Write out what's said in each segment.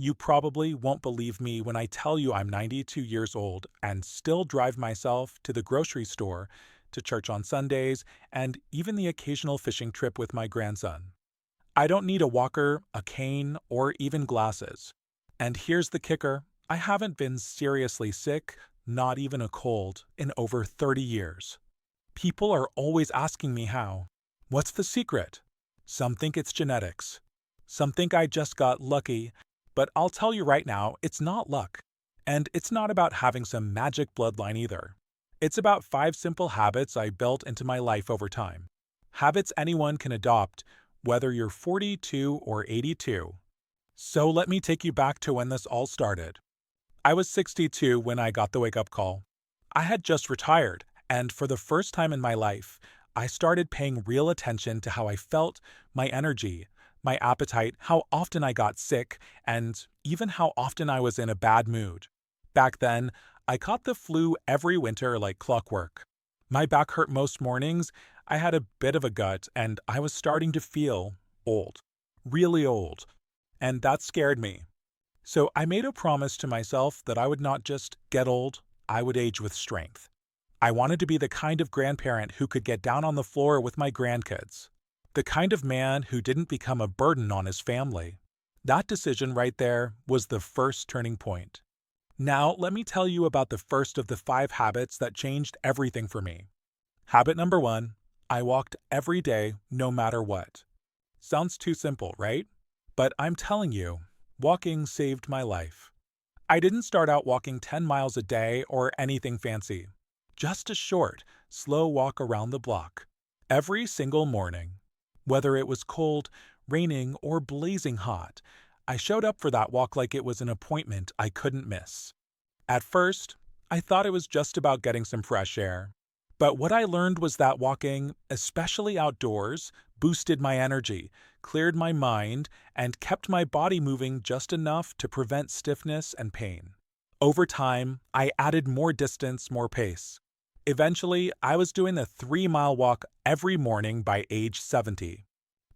You probably won't believe me when I tell you I'm 92 years old and still drive myself to the grocery store, to church on Sundays, and even the occasional fishing trip with my grandson. I don't need a walker, a cane, or even glasses. And here's the kicker: I haven't been seriously sick, not even a cold, in over 30 years. People are always asking me how. What's the secret? Some think it's genetics. Some think I just got lucky, but I'll tell you right now, it's not luck. And it's not about having some magic bloodline either. It's about 5 simple habits I built into my life over time. Habits anyone can adopt, whether you're 42 or 82. So let me take you back to when this all started. I was 62 when I got the wake-up call. I had just retired, and for the first time in my life, I started paying real attention to how I felt, my energy, my appetite, how often I got sick, and even how often I was in a bad mood. Back then, I caught the flu every winter like clockwork. My back hurt most mornings, I had a bit of a gut, and I was starting to feel old. Really old. And that scared me. So I made a promise to myself that I would not just get old, I would age with strength. I wanted to be the kind of grandparent who could get down on the floor with my grandkids. The kind of man who didn't become a burden on his family. That decision right there was the first turning point. Now, let me tell you about the first of the 5 habits that changed everything for me. Habit number 1: I walked every day, no matter what. Sounds too simple, right? But I'm telling you, walking saved my life. I didn't start out walking 10 miles a day or anything fancy. Just a short, slow walk around the block. Every single morning. Whether it was cold, raining, or blazing hot, I showed up for that walk like it was an appointment I couldn't miss. At first, I thought it was just about getting some fresh air. But what I learned was that walking, especially outdoors, boosted my energy, cleared my mind, and kept my body moving just enough to prevent stiffness and pain. Over time, I added more distance, more pace. Eventually, I was doing the 3-mile walk every morning by age 70.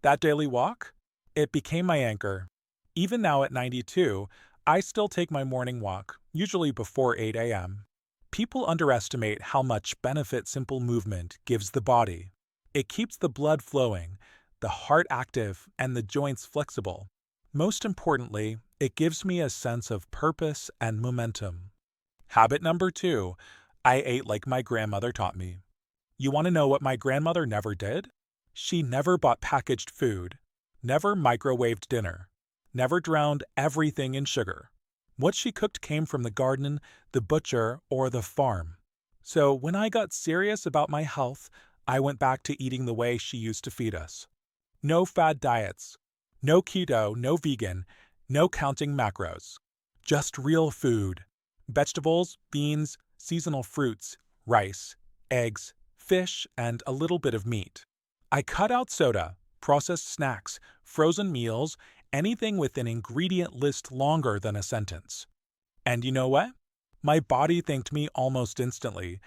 That daily walk? It became my anchor. Even now at 92, I still take my morning walk, usually before 8 a.m. People underestimate how much benefit simple movement gives the body. It keeps the blood flowing, the heart active, and the joints flexible. Most importantly, it gives me a sense of purpose and momentum. Habit number 2: I ate like my grandmother taught me. You want to know what my grandmother never did? She never bought packaged food, never microwaved dinner, never drowned everything in sugar. What she cooked came from the garden, the butcher, or the farm. So when I got serious about my health, I went back to eating the way she used to feed us. No fad diets, no keto, no vegan, no counting macros. Just real food. Vegetables, beans, seasonal fruits, rice, eggs, fish, and a little bit of meat. I cut out soda, processed snacks, frozen meals, anything with an ingredient list longer than a sentence. And you know what? My body thanked me almost instantly.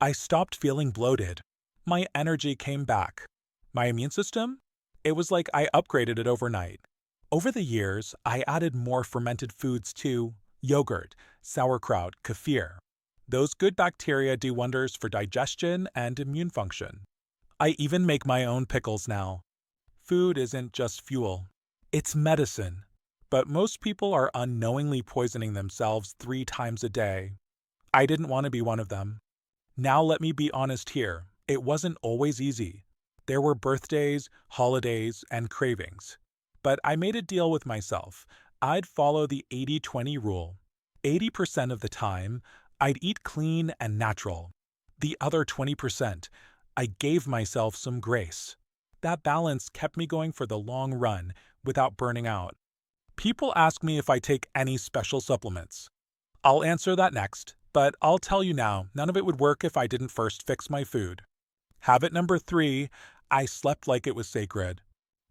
I stopped feeling bloated. My energy came back. My immune system? It was like I upgraded it overnight. Over the years, I added more fermented foods too: yogurt, sauerkraut, kefir. Those good bacteria do wonders for digestion and immune function. I even make my own pickles now. Food isn't just fuel. It's medicine. But most people are unknowingly poisoning themselves 3 times a day. I didn't want to be one of them. Now let me be honest here. It wasn't always easy. There were birthdays, holidays, and cravings. But I made a deal with myself. I'd follow the 80-20 rule. 80% of the time, I'd eat clean and natural. The other 20%, I gave myself some grace. That balance kept me going for the long run without burning out. People ask me if I take any special supplements. I'll answer that next, but I'll tell you now, none of it would work if I didn't first fix my food. Habit number 3: I slept like it was sacred.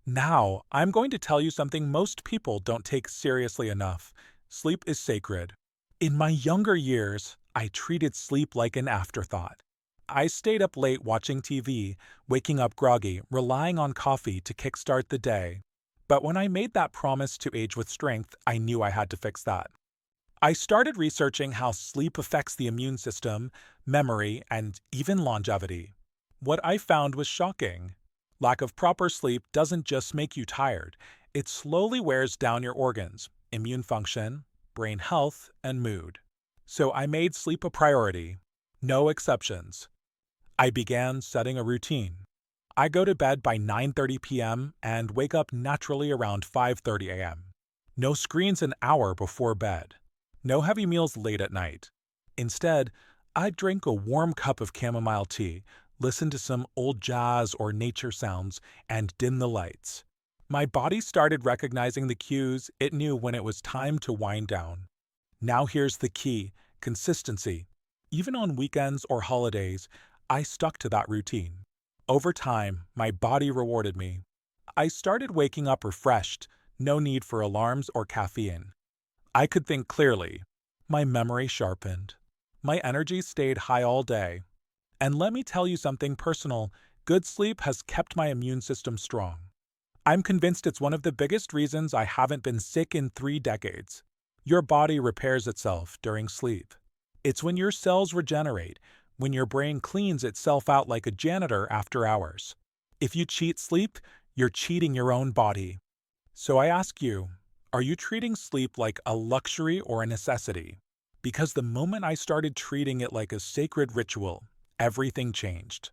Now, I'm going to tell you something most people don't take seriously enough. Sleep is sacred. In my younger years, I treated sleep like an afterthought. I stayed up late watching TV, waking up groggy, relying on coffee to kickstart the day. But when I made that promise to age with strength, I knew I had to fix that. I started researching how sleep affects the immune system, memory, and even longevity. What I found was shocking. Lack of proper sleep doesn't just make you tired, it slowly wears down your organs, immune function, brain health, and mood. So I made sleep a priority. No exceptions. I began setting a routine. I go to bed by 9:30 p.m. and wake up naturally around 5:30 a.m. No screens an hour before bed. No heavy meals late at night. Instead, I'd drink a warm cup of chamomile tea, listen to some old jazz or nature sounds, and dim the lights. My body started recognizing the cues it knew when it was time to wind down. Now here's the key: consistency. Even on weekends or holidays, I stuck to that routine. Over time, my body rewarded me. I started waking up refreshed, no need for alarms or caffeine. I could think clearly. My memory sharpened. My energy stayed high all day. And let me tell you something personal: good sleep has kept my immune system strong. I'm convinced it's one of the biggest reasons I haven't been sick in 3 decades. Your body repairs itself during sleep. It's when your cells regenerate, when your brain cleans itself out like a janitor after hours. If you cheat sleep, you're cheating your own body. So I ask you, are you treating sleep like a luxury or a necessity? Because the moment I started treating it like a sacred ritual, everything changed.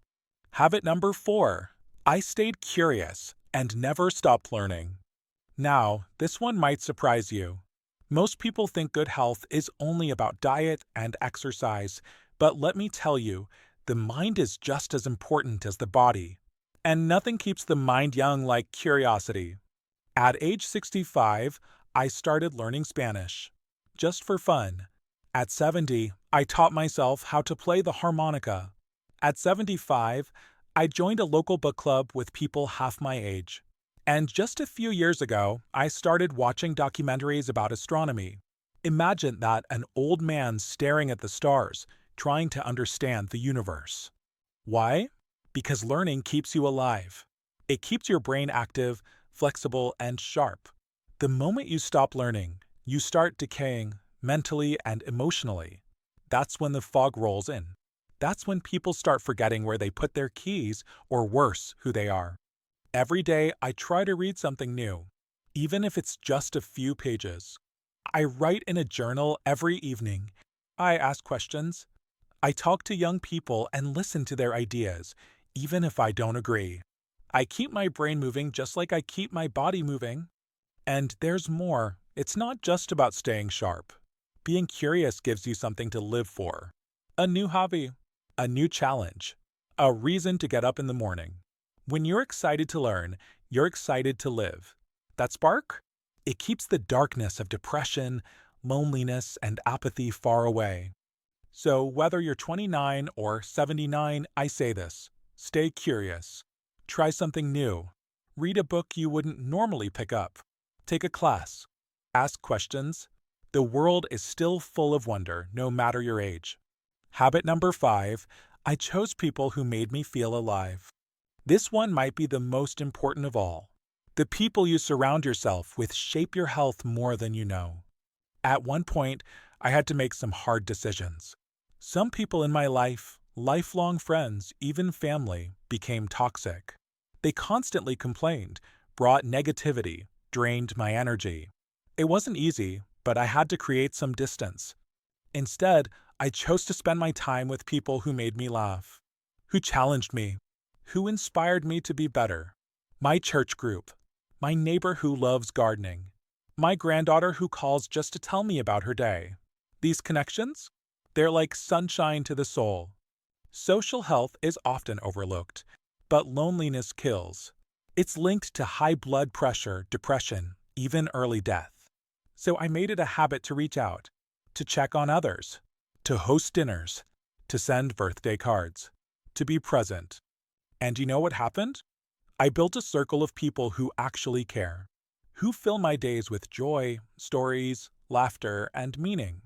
Habit number 4. I stayed curious and never stopped learning. Now, this one might surprise you. Most people think good health is only about diet and exercise, but let me tell you, the mind is just as important as the body. And nothing keeps the mind young like curiosity. At age 65, I started learning Spanish. Just for fun. At 70, I taught myself how to play the harmonica. At 75, I joined a local book club with people half my age. And just a few years ago, I started watching documentaries about astronomy. Imagine that: an old man staring at the stars, trying to understand the universe. Why? Because learning keeps you alive. It keeps your brain active, flexible, and sharp. The moment you stop learning, you start decaying mentally and emotionally. That's when the fog rolls in. That's when people start forgetting where they put their keys, or worse, who they are. Every day, I try to read something new, even if it's just a few pages. I write in a journal every evening. I ask questions. I talk to young people and listen to their ideas, even if I don't agree. I keep my brain moving just like I keep my body moving. And there's more. It's not just about staying sharp. Being curious gives you something to live for. A new hobby, a new challenge, a reason to get up in the morning. When you're excited to learn, you're excited to live. That spark? It keeps the darkness of depression, loneliness, and apathy far away. So whether you're 29 or 79, I say this: stay curious. Try something new. Read a book you wouldn't normally pick up. Take a class. Ask questions. The world is still full of wonder, no matter your age. Habit number 5. I chose people who made me feel alive. This one might be the most important of all. The people you surround yourself with shape your health more than you know. At one point, I had to make some hard decisions. Some people in my life, lifelong friends, even family, became toxic. They constantly complained, brought negativity, drained my energy. It wasn't easy, but I had to create some distance. Instead, I chose to spend my time with people who made me laugh, who challenged me, who inspired me to be better. My church group, my neighbor who loves gardening, my granddaughter who calls just to tell me about her day. These connections? They're like sunshine to the soul. Social health is often overlooked, but loneliness kills. It's linked to high blood pressure, depression, even early death. So I made it a habit to reach out, to check on others, to host dinners, to send birthday cards, to be present. And you know what happened? I built a circle of people who actually care, who fill my days with joy, stories, laughter, and meaning.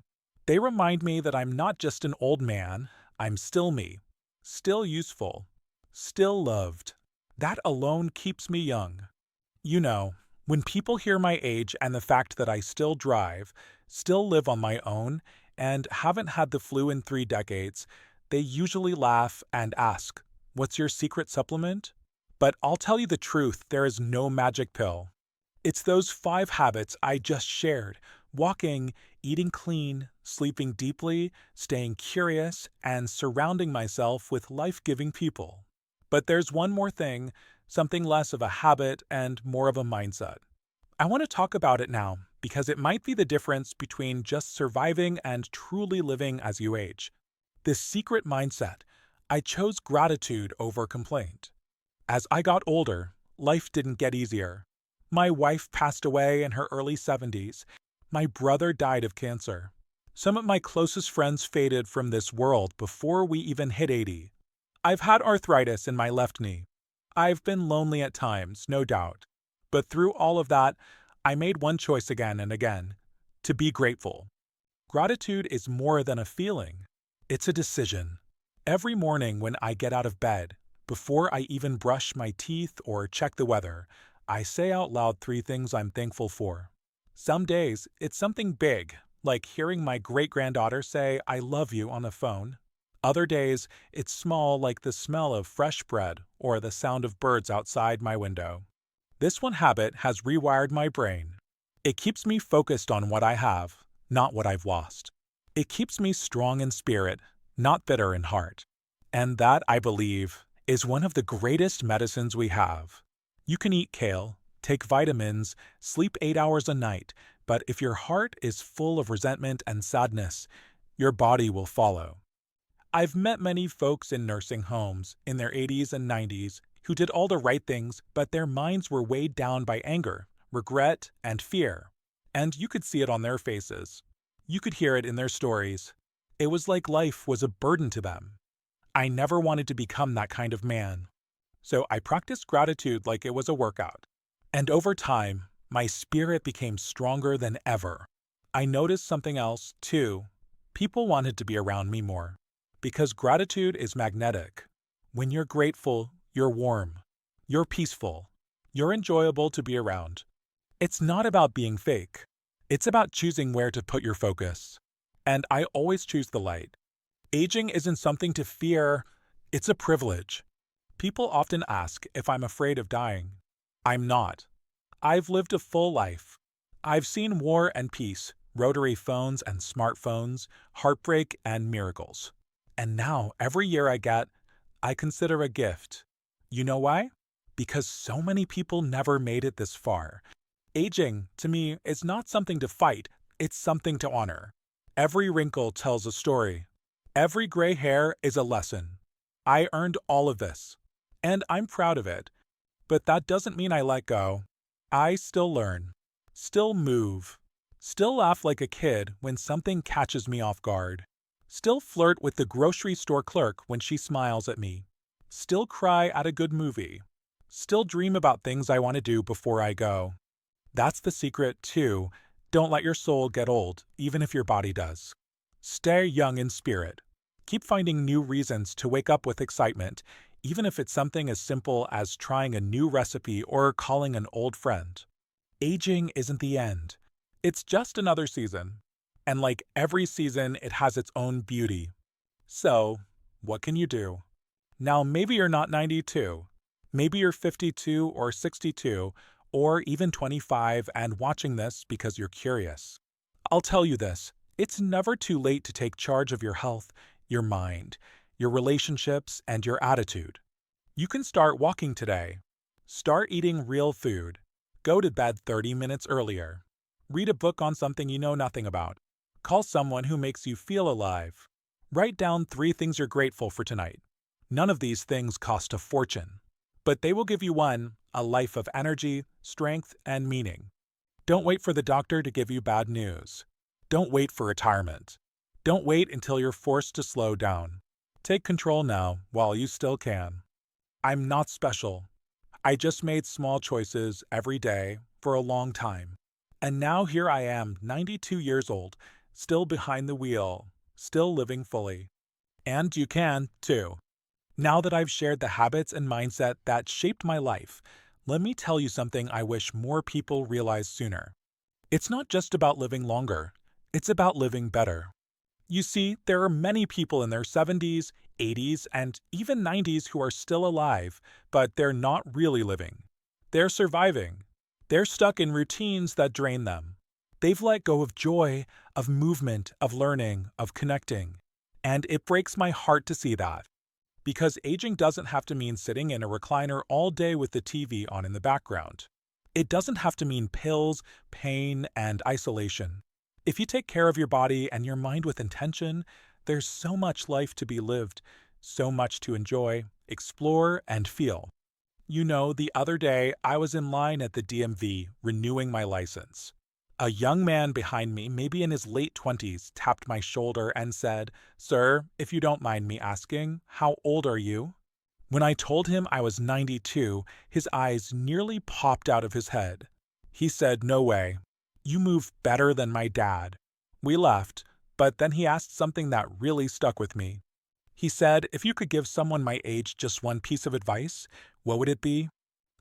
They remind me that I'm not just an old man, I'm still me, still useful, still loved. That alone keeps me young. You know, When people hear my age and the fact that I still drive, still live on my own, and haven't had the flu in 3 decades, they usually laugh and ask, "What's your secret supplement?" But I'll tell you the truth, there is no magic pill. It's those 5 habits I just shared: walking, eating clean, sleeping deeply, staying curious, and surrounding myself with life giving people. But there's one more thing, something less of a habit and more of a mindset. I want to talk about it now because it might be the difference between just surviving and truly living as you age. This secret mindset: I chose gratitude over complaint. As I got older, life didn't get easier. My wife passed away in her early 70s. My brother died of cancer. Some of my closest friends faded from this world before we even hit 80. I've had arthritis in my left knee. I've been lonely at times, no doubt. But through all of that, I made one choice again and again: to be grateful. Gratitude is more than a feeling, it's a decision. Every morning when I get out of bed, before I even brush my teeth or check the weather, I say out loud 3 things I'm thankful for. Some days, it's something big, like hearing my great-granddaughter say, "I love you" on the phone. Other days, it's small, like the smell of fresh bread or the sound of birds outside my window. This one habit has rewired my brain. It keeps me focused on what I have, not what I've lost. It keeps me strong in spirit, not bitter in heart. And that, I believe, is one of the greatest medicines we have. You can eat kale, take vitamins, sleep 8 hours a night, but if your heart is full of resentment and sadness, your body will follow. I've met many folks in nursing homes in their 80s and 90s who did all the right things, but their minds were weighed down by anger, regret, and fear. And you could see it on their faces. You could hear it in their stories. It was like life was a burden to them. I never wanted to become that kind of man. So I practiced gratitude like it was a workout. And over time, my spirit became stronger than ever. I noticed something else, too. People wanted to be around me more. Because gratitude is magnetic. When you're grateful, you're warm. You're peaceful. You're enjoyable to be around. It's not about being fake. It's about choosing where to put your focus. And I always choose the light. Aging isn't something to fear, it's a privilege. People often ask if I'm afraid of dying. I'm not. I've lived a full life. I've seen war and peace, rotary phones and smartphones, heartbreak and miracles. And now, every year I consider a gift. You know why? Because so many people never made it this far. Aging, to me, is not something to fight, it's something to honor. Every wrinkle tells a story. Every gray hair is a lesson. I earned all of this. And I'm proud of it. But that doesn't mean I let go. I still learn. Still move. Still laugh like a kid when something catches me off guard. Still flirt with the grocery store clerk when she smiles at me. Still cry at a good movie. Still dream about things I want to do before I go. That's the secret, too. Don't let your soul get old, even if your body does. Stay young in spirit. Keep finding new reasons to wake up with excitement, even if it's something as simple as trying a new recipe or calling an old friend. Aging isn't the end. It's just another season. And like every season, it has its own beauty. So, what can you do? Now, maybe you're not 92. Maybe you're 52 or 62, or even 25 and watching this because you're curious. I'll tell you this, it's never too late to take charge of your health, your mind, your relationships, and your attitude. You can start walking today. Start eating real food. Go to bed 30 minutes earlier. Read a book on something you know nothing about. Call someone who makes you feel alive. Write down 3 things you're grateful for tonight. None of these things cost a fortune. But they will give you a life of energy, strength, and meaning. Don't wait for the doctor to give you bad news. Don't wait for retirement. Don't wait until you're forced to slow down. Take control now while you still can. I'm not special. I just made small choices every day for a long time. And now here I am, 92 years old, still behind the wheel, still living fully. And you can, too. Now that I've shared the habits and mindset that shaped my life, Let me tell you something I wish more people realized sooner. It's not just about living longer, it's about living better. You see, there are many people in their 70s, 80s, and even 90s who are still alive, but they're not really living. They're surviving. They're stuck in routines that drain them. They've let go of joy, of movement, of learning, of connecting. And it breaks my heart to see that. Because aging doesn't have to mean sitting in a recliner all day with the TV on in the background. It doesn't have to mean pills, pain, and isolation. If you take care of your body and your mind with intention, there's so much life to be lived, so much to enjoy, explore, and feel. You know, the other day I was in line at the DMV renewing my license. A young man behind me, maybe in his late 20s, tapped my shoulder and said, "Sir, if you don't mind me asking, how old are you?" When I told him I was 92, his eyes nearly popped out of his head. He said, "No way. You move better than my dad." We left, but then he asked something that really stuck with me. He said, "If you could give someone my age just one piece of advice, what would it be?"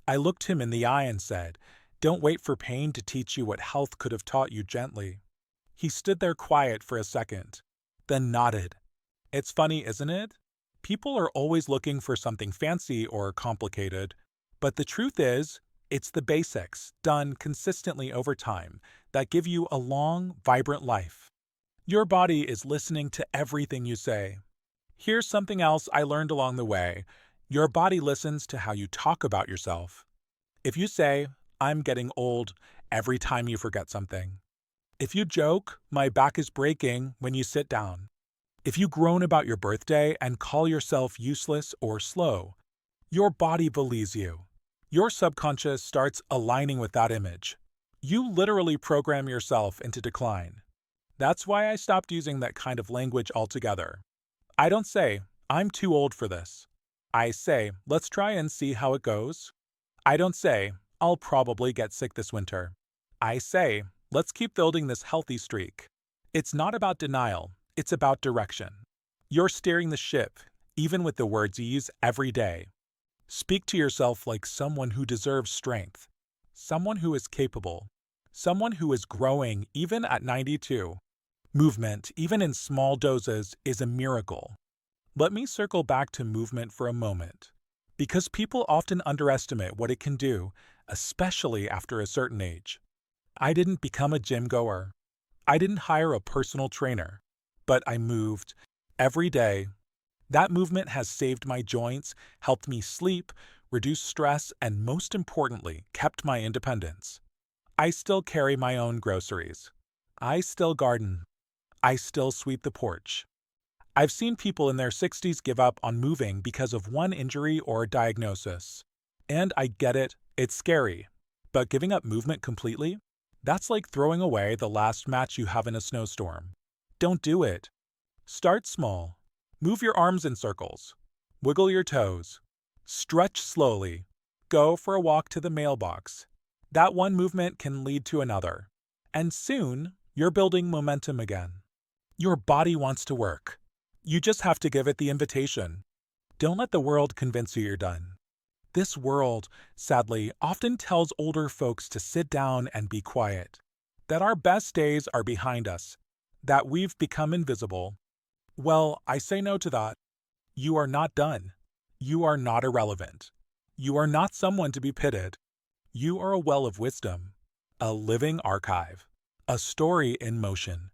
I looked him in the eye and said, "Don't wait for pain to teach you what health could have taught you gently." He stood there quiet for a second, then nodded. It's funny, isn't it? People are always looking for something fancy or complicated, but the truth is, it's the basics, done consistently over time, that give you a long, vibrant life. Your body is listening to everything you say. Here's something else I learned along the way. Your body listens to how you talk about yourself. If you say, "I'm getting old," every time you forget something. If you joke, "My back is breaking," when you sit down. If you groan about your birthday and call yourself useless or slow, your body believes you. Your subconscious starts aligning with that image. You literally program yourself into decline. That's why I stopped using that kind of language altogether. I don't say, "I'm too old for this." I say, "Let's try and see how it goes." I don't say, "I'll probably get sick this winter." I say, "Let's keep building this healthy streak." It's not about denial, it's about direction. You're steering the ship, even with the words you use every day. Speak to yourself like someone who deserves strength, someone who is capable, someone who is growing even at 92. Movement, even in small doses, is a miracle. Let me circle back to movement for a moment, because people often underestimate what it can do, especially after a certain age. I didn't become a gym goer. I didn't hire a personal trainer, but I moved every day. That movement has saved my joints, helped me sleep, reduced stress, and most importantly, kept my independence. I still carry my own groceries. I still garden. I still sweep the porch. I've seen people in their 60s give up on moving because of one injury or diagnosis. And I get it, it's scary. But giving up movement completely? That's like throwing away the last match you have in a snowstorm. Don't do it. Start small. Move your arms in circles. Wiggle your toes. Stretch slowly. Go for a walk to the mailbox. That one movement can lead to another. And soon, you're building momentum again. Your body wants to work. You just have to give it the invitation. Don't let the world convince you you're done. This world, sadly, often tells older folks to sit down and be quiet, that our best days are behind us, that we've become invisible. Well, I say no to that. You are not done. You are not irrelevant. You are not someone to be pitied. You are a well of wisdom, a living archive, a story in motion.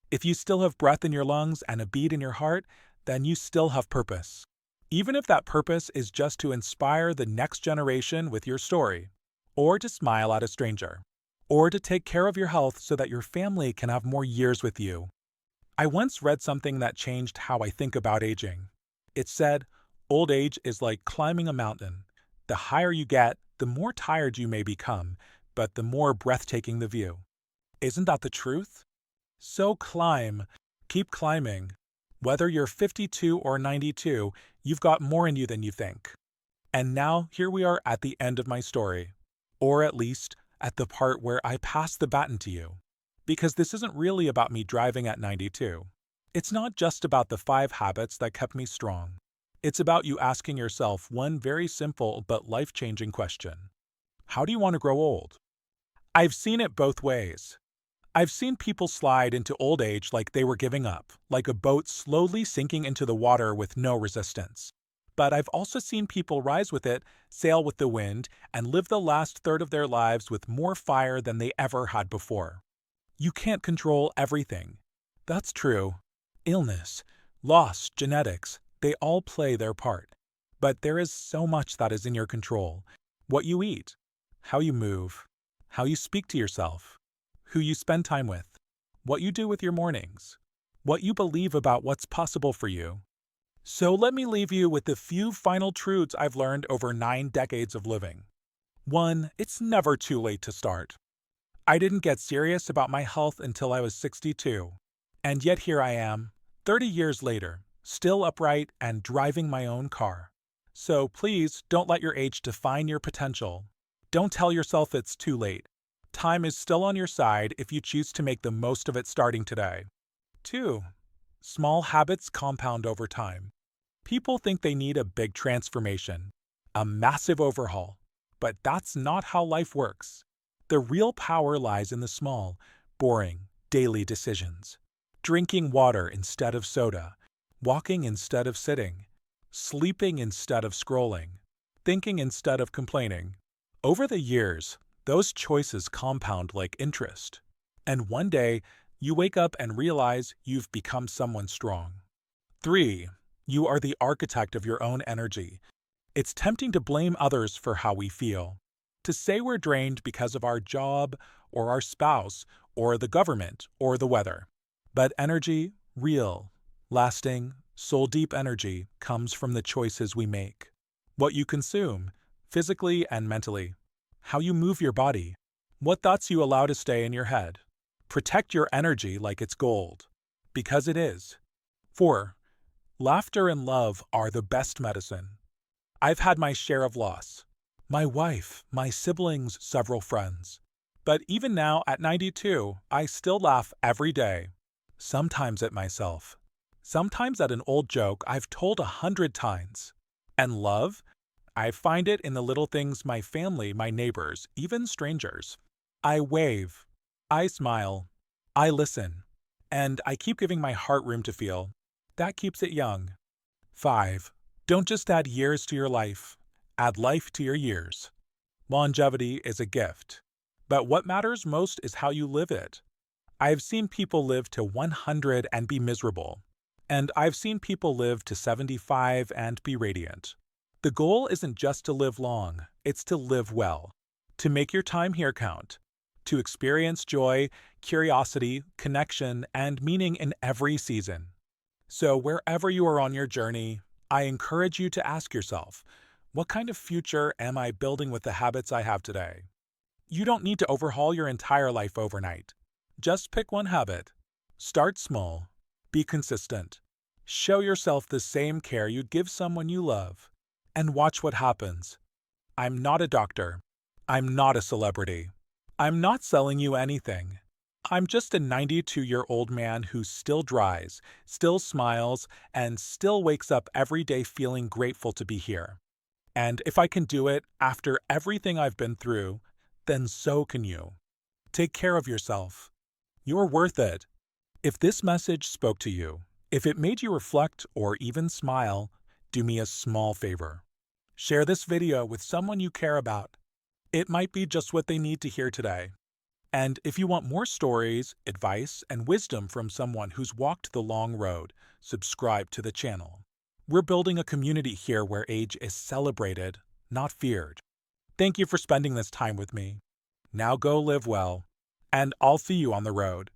If you still have breath in your lungs and a beat in your heart, then you still have purpose. Even if that purpose is just to inspire the next generation with your story, or to smile at a stranger, or to take care of your health so that your family can have more years with you. I once read something that changed how I think about aging. It said, "Old age is like climbing a mountain. The higher you get, the more tired you may become, but the more breathtaking the view." Isn't that the truth? So climb. Keep climbing. Whether you're 52 or 92, you've got more in you than you think. And now, here we are at the end of my story. Or at least, at the part where I pass the baton to you. Because this isn't really about me driving at 92. It's not just about the 5 habits that kept me strong. It's about you asking yourself one very simple but life-changing question. How do you want to grow old? I've seen it both ways. I've seen people slide into old age like they were giving up, like a boat slowly sinking into the water with no resistance. But I've also seen people rise with it, sail with the wind, and live the last third of their lives with more fire than they ever had before. You can't control everything. That's true. Illness, loss, genetics, they all play their part. But there is so much that is in your control. What you eat, how you move, how you speak to yourself, who you spend time with, what you do with your mornings, what you believe about what's possible for you. So let me leave you with the few final truths I've learned over 9 decades of living. 1. It's never too late to start. I didn't get serious about my health until I was 62. And yet here I am, 30 years later, still upright and driving my own car. So please don't let your age define your potential. Don't tell yourself it's too late. Time is still on your side if you choose to make the most of it starting today. 2. Small habits compound over time. People think they need a big transformation, a massive overhaul, but that's not how life works. The real power lies in the small, boring, daily decisions. Drinking water instead of soda, walking instead of sitting, sleeping instead of scrolling, thinking instead of complaining. Over the years, those choices compound like interest. And one day, you wake up and realize you've become someone strong. 3. You are the architect of your own energy. It's tempting to blame others for how we feel. To say we're drained because of our job, or our spouse, or the government, or the weather. But energy, real, lasting, soul-deep energy, comes from the choices we make. What you consume, physically and mentally. How you move your body. What thoughts you allow to stay in your head. Protect your energy like it's gold. Because it is. 4. Laughter and love are the best medicine. I've had my share of loss. My wife, my siblings, several friends. But even now, at 92, I still laugh every day. Sometimes at myself. Sometimes at an old joke I've told 100 times. And love? I find it in the little things my family, my neighbors, even strangers. I wave. I smile. I listen. And I keep giving my heart room to feel. That keeps it young. 5. Don't just add years to your life. Add life to your years. Longevity is a gift. But what matters most is how you live it. I've seen people live to 100 and be miserable. And I've seen people live to 75 and be radiant. The goal isn't just to live long, it's to live well. To make your time here count. To experience joy, curiosity, connection, and meaning in every season. So wherever you are on your journey, I encourage you to ask yourself, what kind of future am I building with the habits I have today? You don't need to overhaul your entire life overnight. Just pick one habit. Start small. Be consistent. Show yourself the same care you'd give someone you love. And watch what happens. I'm not a doctor. I'm not a celebrity. I'm not selling you anything. I'm just a 92-year-old man who still drives, still smiles, and still wakes up every day feeling grateful to be here. And if I can do it after everything I've been through, then so can you. Take care of yourself. You're worth it. If this message spoke to you, if it made you reflect or even smile, do me a small favor. Share this video with someone you care about. It might be just what they need to hear today. And if you want more stories, advice, and wisdom from someone who's walked the long road, subscribe to the channel. We're building a community here where age is celebrated, not feared. Thank you for spending this time with me. Now go live well, and I'll see you on the road.